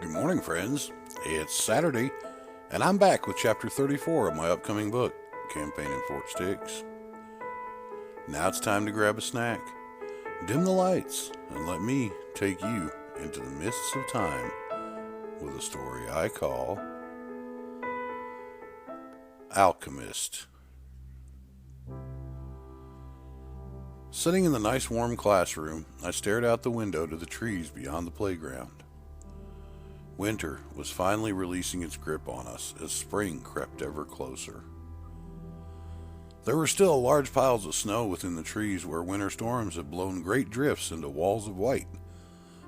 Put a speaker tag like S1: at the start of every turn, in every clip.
S1: Good morning, friends. It's Saturday, and I'm back with Chapter 34 of my upcoming book, Campaign in Fort Stix. Now it's time to grab a snack, dim the lights, and let me take you into the mists of time with a story I call Alchemist. Sitting in the nice warm classroom, I stared out the window to the trees beyond the playground. Winter was finally releasing its grip on us as spring crept ever closer. There were still large piles of snow within the trees where winter storms had blown great drifts into walls of white,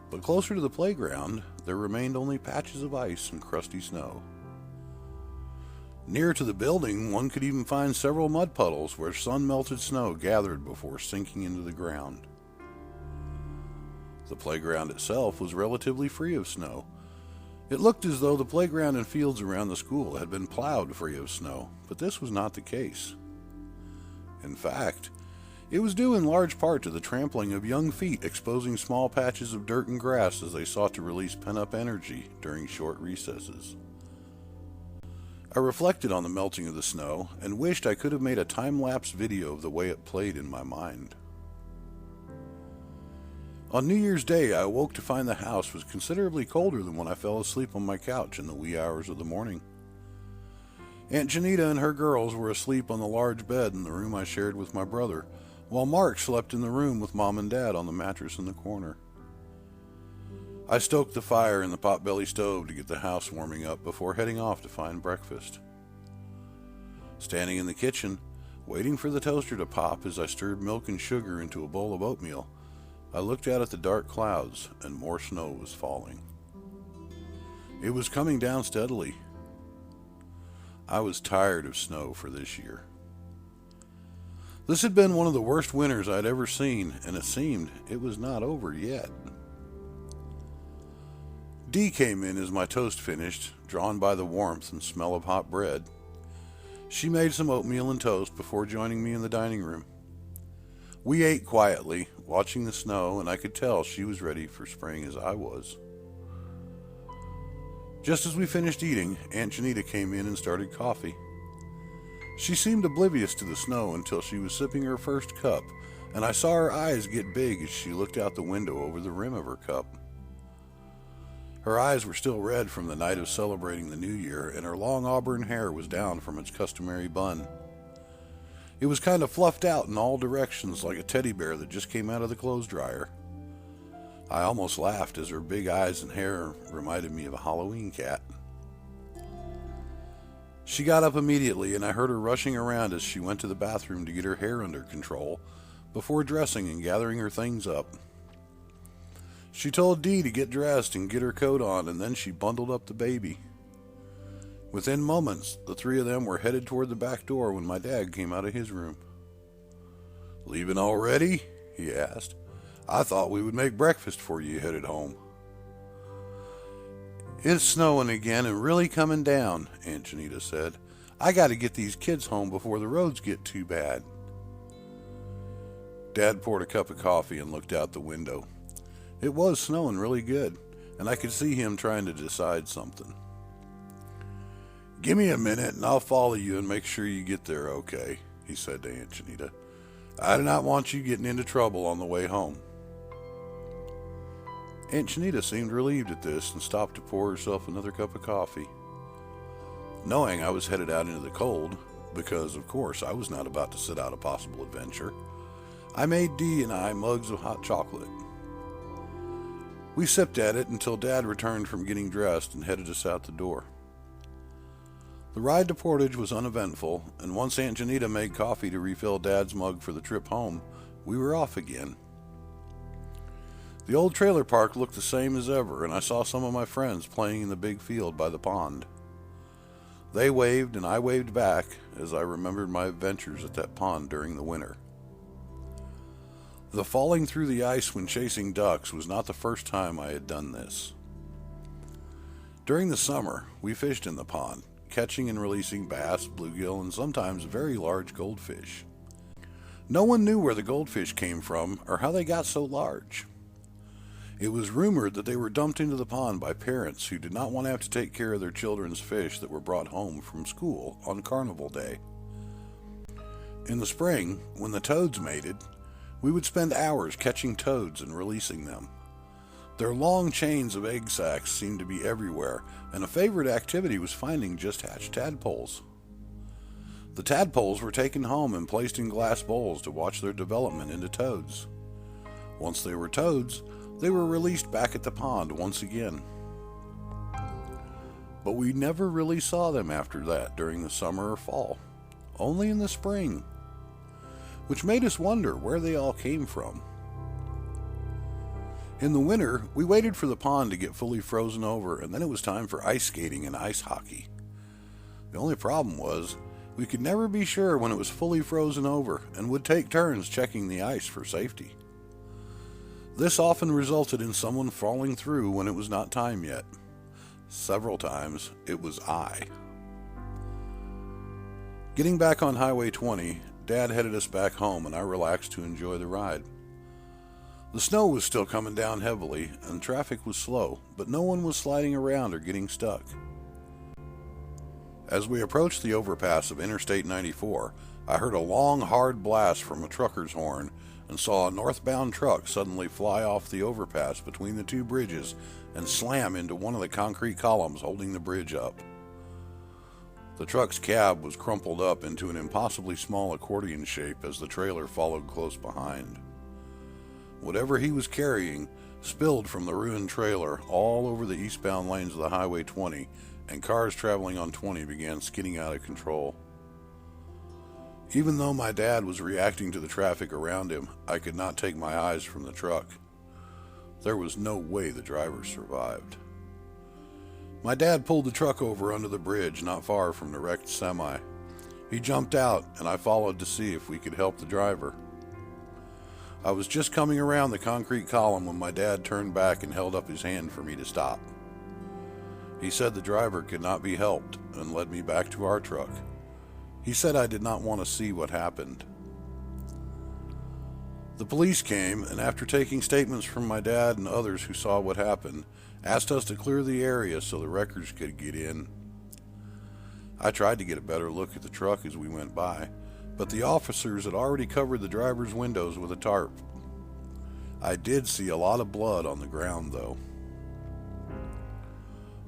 S1: but closer to the playground there remained only patches of ice and crusty snow. Near to the building, one could even find several mud puddles where sun-melted snow gathered before sinking into the ground. The playground itself was relatively free of snow. It looked as though the playground and fields around the school had been plowed free of snow, but this was not the case. In fact, it was due in large part to the trampling of young feet exposing small patches of dirt and grass as they sought to release pent-up energy during short recesses. I reflected on the melting of the snow and wished I could have made a time-lapse video of the way it played in my mind. On New Year's Day, I awoke to find the house was considerably colder than when I fell asleep on my couch in the wee hours of the morning. Aunt Janita and her girls were asleep on the large bed in the room I shared with my brother, while Mark slept in the room with Mom and Dad on the mattress in the corner. I stoked the fire in the potbelly stove to get the house warming up before heading off to find breakfast. Standing in the kitchen, waiting for the toaster to pop as I stirred milk and sugar into a bowl of oatmeal, I looked out at the dark clouds, and more snow was falling. It was coming down steadily. I was tired of snow for this year. This had been one of the worst winters I'd ever seen, and it seemed it was not over yet. Dee came in as my toast finished, drawn by the warmth and smell of hot bread. She made some oatmeal and toast before joining me in the dining room. We ate quietly, watching the snow, and I could tell she was ready for spring as I was. Just as we finished eating, Aunt Janita came in and started coffee. She seemed oblivious to the snow until she was sipping her first cup, and I saw her eyes get big as she looked out the window over the rim of her cup. Her eyes were still red from the night of celebrating the new year, and her long auburn hair was down from its customary bun. It was kind of fluffed out in all directions like a teddy bear that just came out of the clothes dryer. I almost laughed as her big eyes and hair reminded me of a Halloween cat. She got up immediately, and I heard her rushing around as she went to the bathroom to get her hair under control before dressing and gathering her things up. She told Dee to get dressed and get her coat on, and then she bundled up the baby. Within moments, the three of them were headed toward the back door when my dad came out of his room. "Leaving already?" he asked. "I thought we would make breakfast for you headed home." "It's snowing again and really coming down," Aunt Janita said. "I got to get these kids home before the roads get too bad." Dad poured a cup of coffee and looked out the window. It was snowing really good, and I could see him trying to decide something. "Give me a minute and I'll follow you and make sure you get there okay," he said to Aunt Janita. "I do not want you getting into trouble on the way home." Aunt Janita seemed relieved at this and stopped to pour herself another cup of coffee. Knowing I was headed out into the cold, because of course I was not about to sit out a possible adventure, I made Dee and I mugs of hot chocolate. We sipped at it until Dad returned from getting dressed and headed us out the door. The ride to Portage was uneventful, and once Aunt Janita made coffee to refill Dad's mug for the trip home, we were off again. The old trailer park looked the same as ever, and I saw some of my friends playing in the big field by the pond. They waved, and I waved back as I remembered my adventures at that pond during the winter. The falling through the ice when chasing ducks was not the first time I had done this. During the summer, we fished in the pond, catching and releasing bass, bluegill, and sometimes very large goldfish. No one knew where the goldfish came from or how they got so large. It was rumored that they were dumped into the pond by parents who did not want to have to take care of their children's fish that were brought home from school on Carnival Day. In the spring, when the toads mated, we would spend hours catching toads and releasing them. Their long chains of egg sacs seemed to be everywhere, and a favorite activity was finding just hatched tadpoles. The tadpoles were taken home and placed in glass bowls to watch their development into toads. Once they were toads, they were released back at the pond once again. But we never really saw them after that during the summer or fall, only in the spring, which made us wonder where they all came from. In the winter, we waited for the pond to get fully frozen over, and then it was time for ice skating and ice hockey. The only problem was, we could never be sure when it was fully frozen over and would take turns checking the ice for safety. This often resulted in someone falling through when it was not time yet. Several times, it was I. Getting back on Highway 20, Dad headed us back home and I relaxed to enjoy the ride. The snow was still coming down heavily and traffic was slow, but no one was sliding around or getting stuck. As we approached the overpass of Interstate 94, I heard a long, hard blast from a trucker's horn and saw a northbound truck suddenly fly off the overpass between the two bridges and slam into one of the concrete columns holding the bridge up. The truck's cab was crumpled up into an impossibly small accordion shape as the trailer followed close behind. Whatever he was carrying spilled from the ruined trailer all over the eastbound lanes of the Highway 20, and cars traveling on 20 began skidding out of control. Even though my dad was reacting to the traffic around him, I could not take my eyes from the truck. There was no way the driver survived. My dad pulled the truck over under the bridge not far from the wrecked semi. He jumped out, and I followed to see if we could help the driver. I was just coming around the concrete column when my dad turned back and held up his hand for me to stop. He said the driver could not be helped and led me back to our truck. He said I did not want to see what happened. The police came, and after taking statements from my dad and others who saw what happened, asked us to clear the area so the wreckers could get in. I tried to get a better look at the truck as we went by, but the officers had already covered the driver's windows with a tarp. I did see a lot of blood on the ground, though.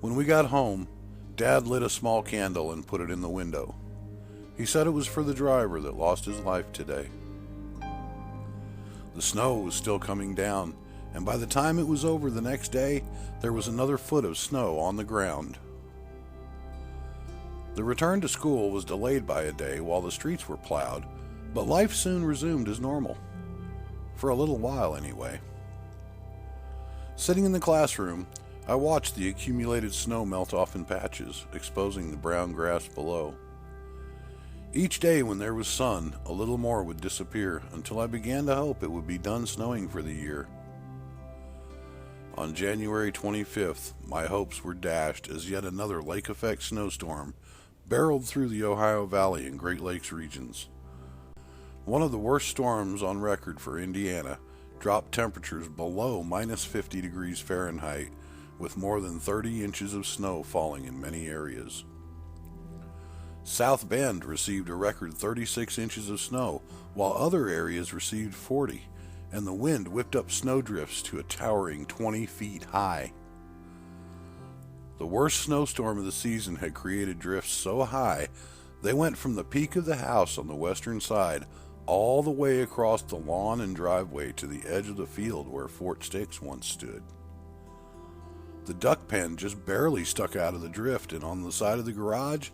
S1: When we got home, Dad lit a small candle and put it in the window. He said it was for the driver that lost his life today. The snow was still coming down, and by the time it was over the next day, there was another foot of snow on the ground. The return to school was delayed by a day while the streets were plowed, but life soon resumed as normal. For a little while, anyway. Sitting in the classroom, I watched the accumulated snow melt off in patches, exposing the brown grass below. Each day when there was sun, a little more would disappear until I began to hope it would be done snowing for the year. On January 25th, my hopes were dashed as yet another lake-effect snowstorm barreled through the Ohio Valley and Great Lakes regions. One of the worst storms on record for Indiana dropped temperatures below minus 50 degrees Fahrenheit, with more than 30 inches of snow falling in many areas. South Bend received a record 36 inches of snow, while other areas received 40, and the wind whipped up snowdrifts to a towering 20 feet high. The worst snowstorm of the season had created drifts so high, they went from the peak of the house on the western side all the way across the lawn and driveway to the edge of the field where Fort Stix once stood. The duck pen just barely stuck out of the drift, and on the side of the garage,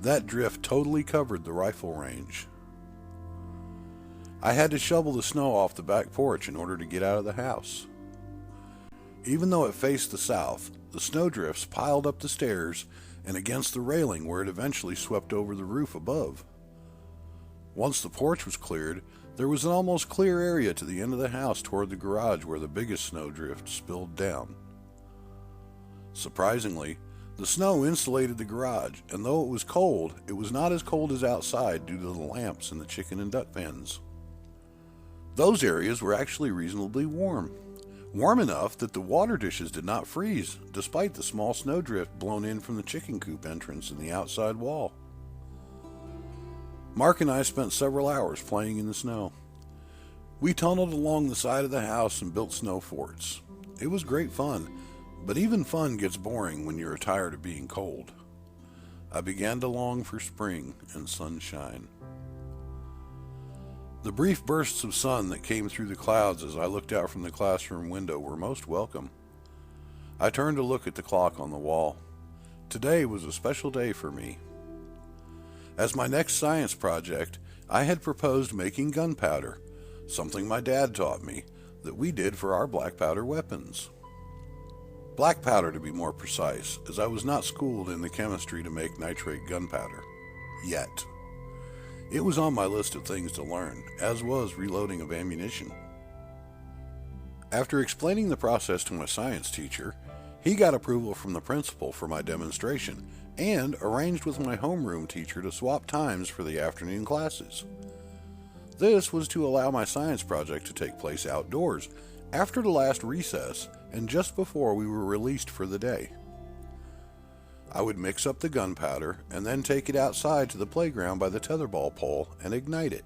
S1: that drift totally covered the rifle range. I had to shovel the snow off the back porch in order to get out of the house. Even though it faced the south, the snowdrifts piled up the stairs and against the railing where it eventually swept over the roof above. Once the porch was cleared, there was an almost clear area to the end of the house toward the garage where the biggest snowdrift spilled down. Surprisingly, the snow insulated the garage, and though it was cold, it was not as cold as outside due to the lamps in the chicken and duck pens. Those areas were actually reasonably warm, warm enough that the water dishes did not freeze, despite the small snowdrift blown in from the chicken coop entrance in the outside wall. Mark and I spent several hours playing in the snow. We tunneled along the side of the house and built snow forts. It was great fun, but even fun gets boring when you're tired of being cold. I began to long for spring and sunshine. The brief bursts of sun that came through the clouds as I looked out from the classroom window were most welcome. I turned to look at the clock on the wall. Today was a special day for me. As my next science project, I had proposed making gunpowder, something my dad taught me, that we did for our black powder weapons. Black powder, to be more precise, as I was not schooled in the chemistry to make nitrate gunpowder. Yet. It was on my list of things to learn, as was reloading of ammunition. After explaining the process to my science teacher, he got approval from the principal for my demonstration and arranged with my homeroom teacher to swap times for the afternoon classes. This was to allow my science project to take place outdoors after the last recess and just before we were released for the day. I would mix up the gunpowder and then take it outside to the playground by the tetherball pole and ignite it.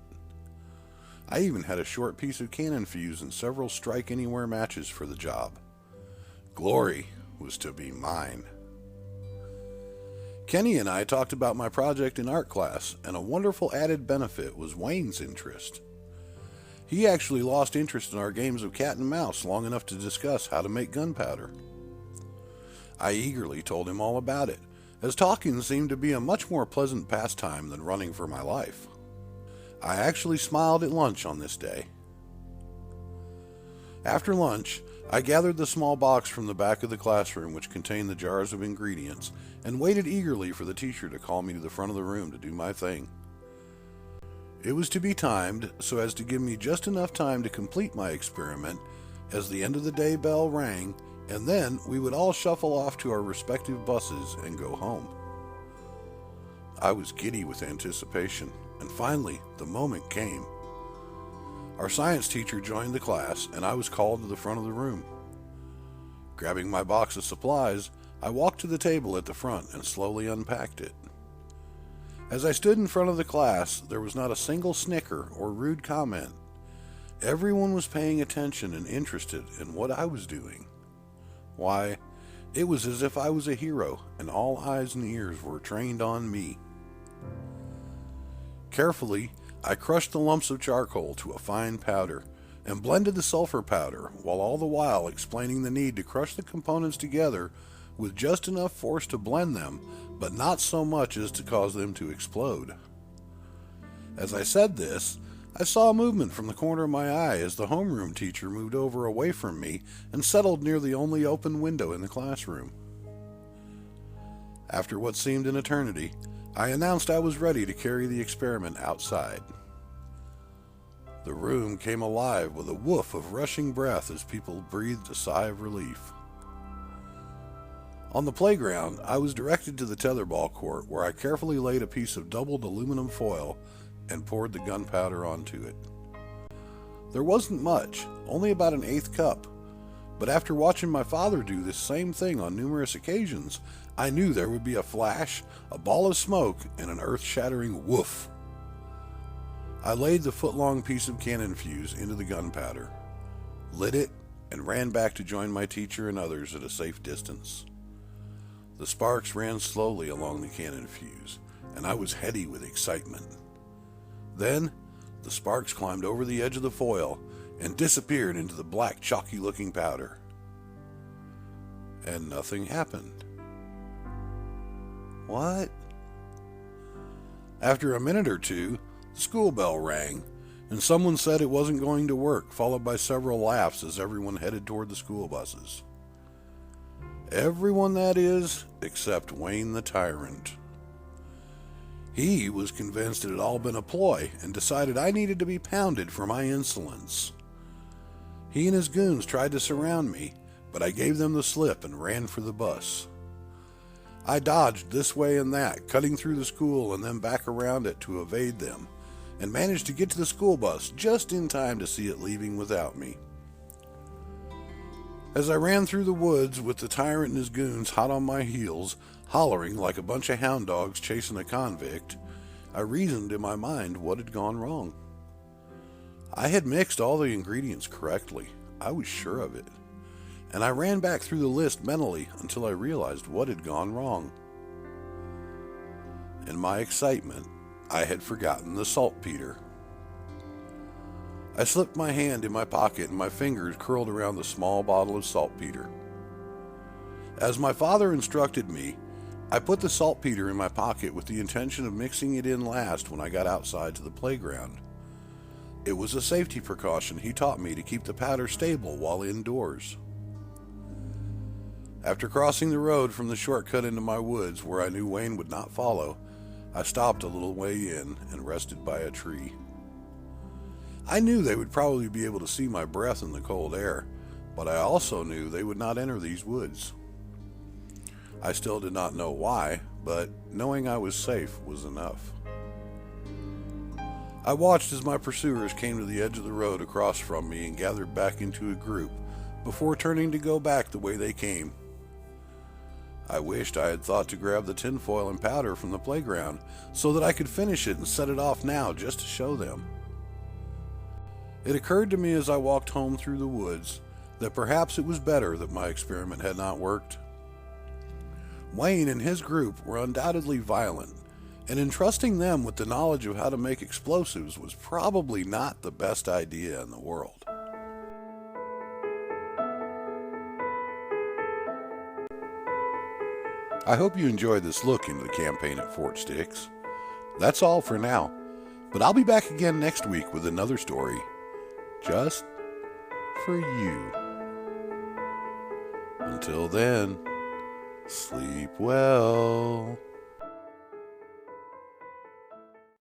S1: I even had a short piece of cannon fuse and several strike-anywhere matches for the job. Glory was to be mine. Kenny and I talked about my project in art class, and a wonderful added benefit was Wayne's interest. He actually lost interest in our games of cat and mouse long enough to discuss how to make gunpowder. I eagerly told him all about it, as talking seemed to be a much more pleasant pastime than running for my life. I actually smiled at lunch on this day. After lunch, I gathered the small box from the back of the classroom which contained the jars of ingredients and waited eagerly for the teacher to call me to the front of the room to do my thing. It was to be timed so as to give me just enough time to complete my experiment as the end of the day bell rang, and then we would all shuffle off to our respective buses and go home. I was giddy with anticipation, and finally the moment came. Our science teacher joined the class, and I was called to the front of the room. Grabbing my box of supplies, I walked to the table at the front and slowly unpacked it. As I stood in front of the class, there was not a single snicker or rude comment. Everyone was paying attention and interested in what I was doing. Why, it was as if I was a hero, and all eyes and ears were trained on me. Carefully, I crushed the lumps of charcoal to a fine powder and blended the sulfur powder, while all the while explaining the need to crush the components together with just enough force to blend them, but not so much as to cause them to explode. As I said this, I saw a movement from the corner of my eye as the homeroom teacher moved over away from me and settled near the only open window in the classroom. After what seemed an eternity, I announced I was ready to carry the experiment outside. The room came alive with a woof of rushing breath as people breathed a sigh of relief. On the playground, I was directed to the tetherball court, where I carefully laid a piece of doubled aluminum foil and poured the gunpowder onto it. There wasn't much, only about an eighth cup, but after watching my father do this same thing on numerous occasions, I knew there would be a flash, a ball of smoke, and an earth-shattering woof. I laid the foot-long piece of cannon fuse into the gunpowder, lit it, and ran back to join my teacher and others at a safe distance. The sparks ran slowly along the cannon fuse, and I was heady with excitement. Then, the sparks climbed over the edge of the foil and disappeared into the black, chalky-looking powder. And nothing happened. What? After a minute or two, the school bell rang, and someone said it wasn't going to work, followed by several laughs as everyone headed toward the school buses. Everyone, that is, except Wayne the Tyrant. He was convinced it had all been a ploy and decided I needed to be pounded for my insolence. He and his goons tried to surround me, but I gave them the slip and ran for the bus. I dodged this way and that, cutting through the school and then back around it to evade them, and managed to get to the school bus just in time to see it leaving without me. As I ran through the woods with the tyrant and his goons hot on my heels, hollering like a bunch of hound dogs chasing a convict, I reasoned in my mind what had gone wrong. I had mixed all the ingredients correctly. I was sure of it. And I ran back through the list mentally until I realized what had gone wrong. In my excitement, I had forgotten the saltpeter. I slipped my hand in my pocket and my fingers curled around the small bottle of saltpeter. As my father instructed me, I put the saltpeter in my pocket with the intention of mixing it in last when I got outside to the playground. It was a safety precaution he taught me to keep the powder stable while indoors. After crossing the road from the shortcut into my woods where I knew Wayne would not follow, I stopped a little way in and rested by a tree. I knew they would probably be able to see my breath in the cold air, but I also knew they would not enter these woods. I still did not know why, but knowing I was safe was enough. I watched as my pursuers came to the edge of the road across from me and gathered back into a group before turning to go back the way they came. I wished I had thought to grab the tinfoil and powder from the playground so that I could finish it and set it off now just to show them. It occurred to me as I walked home through the woods that perhaps it was better that my experiment had not worked. Wayne and his group were undoubtedly violent, and entrusting them with the knowledge of how to make explosives was probably not the best idea in the world. I hope you enjoyed this look into the campaign at Fort Stix. That's all for now, but I'll be back again next week with another story, just for you. Until then, sleep well.